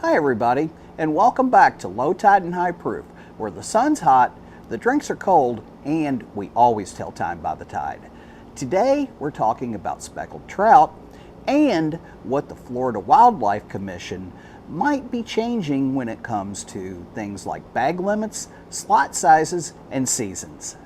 Hi everybody, and welcome back to Low Tide and High Proof, where the sun's hot, the drinks are cold, and we always tell time by the tide. Today we're talking about speckled trout and what the Florida Wildlife Commission might be changing when it comes to things like bag limits, slot sizes, and seasons.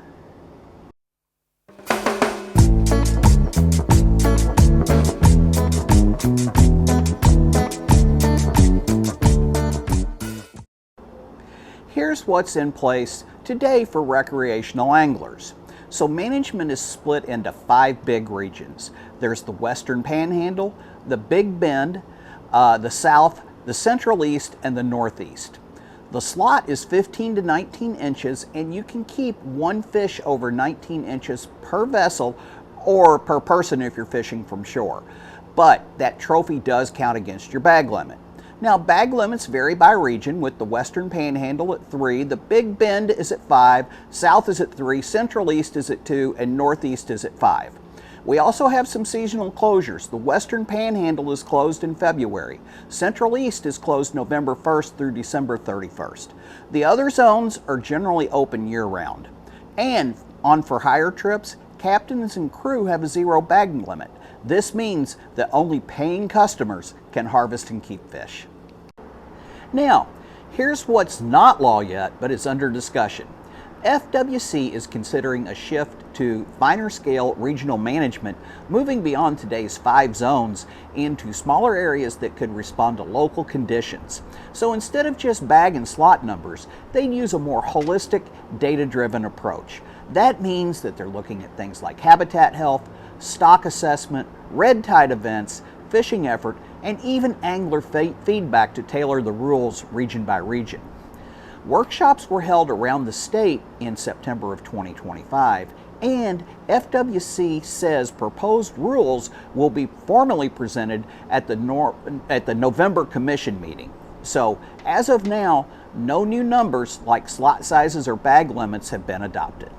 Here's what's in place today for recreational anglers. So management is split into 5 big regions. There's the Western Panhandle, the Big Bend, the South, the Central East, and the Northeast. The slot is 15 to 19 inches, and you can keep 1 fish over 19 inches per vessel or per person if you're fishing from shore. But that trophy does count against your bag limit. Now, bag limits vary by region, with the Western Panhandle at 3, the Big Bend is at 5, South is at 3, Central East is at 2, and Northeast is at 5. We also have some seasonal closures. The Western Panhandle is closed in February. Central East is closed November 1st through December 31st. The other zones are generally open year-round. And on for hire trips, captains and crew have a 0 bag limit. This means that only paying customers can harvest and keep fish. Now, here's what's not law yet, but it's under discussion. FWC is considering a shift to finer scale regional management, moving beyond today's 5 zones into smaller areas that could respond to local conditions. So instead of just bag and slot numbers, they'd use a more holistic, data-driven approach. That means that they're looking at things like habitat health, stock assessment, red tide events, fishing effort, and even angler feedback to tailor the rules region by region. Workshops were held around the state in September of 2025, and FWC says proposed rules will be formally presented at the November Commission meeting. So, as of now, no new numbers like slot sizes or bag limits have been adopted.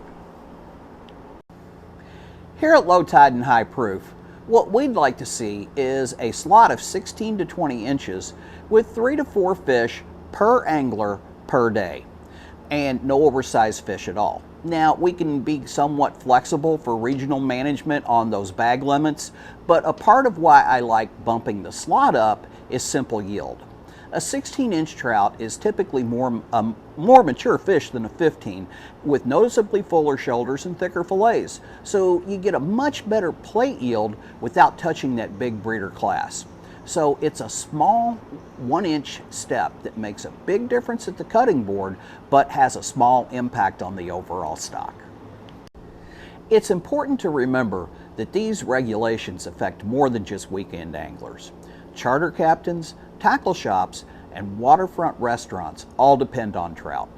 Here at Low Tide and High Proof, what we'd like to see is a slot of 16 to 20 inches with 3 to 4 fish per angler per day, and no oversized fish at all. Now, we can be somewhat flexible for regional management on those bag limits, but a part of why I like bumping the slot up is simple yield. A 16-inch trout is typically more mature fish than a 15, with noticeably fuller shoulders and thicker fillets, so you get a much better plate yield without touching that big breeder class. So it's a small 1-inch step that makes a big difference at the cutting board, but has a small impact on the overall stock. It's important to remember that these regulations affect more than just weekend anglers. Charter captains, tackle shops, and waterfront restaurants all depend on trout.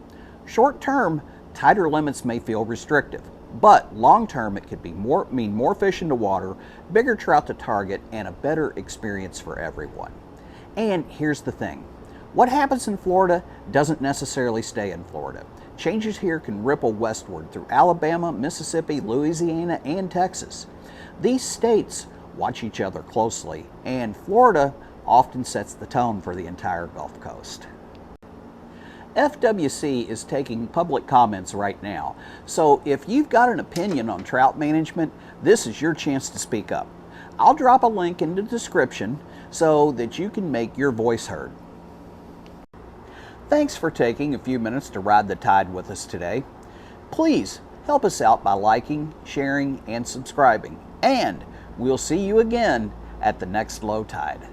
Short term, tighter limits may feel restrictive, but long term it could mean more fish in the water, bigger trout to target, and a better experience for everyone. And here's the thing. What happens in Florida doesn't necessarily stay in Florida. Changes here can ripple westward through Alabama, Mississippi, Louisiana, and Texas. These states watch each other closely, and Florida often sets the tone for the entire Gulf Coast. FWC is taking public comments right now, so if you've got an opinion on trout management, this is your chance to speak up. I'll drop a link in the description so that you can make your voice heard. Thanks for taking a few minutes to ride the tide with us today. Please help us out by liking, sharing, and subscribing, and we'll see you again at the next low tide.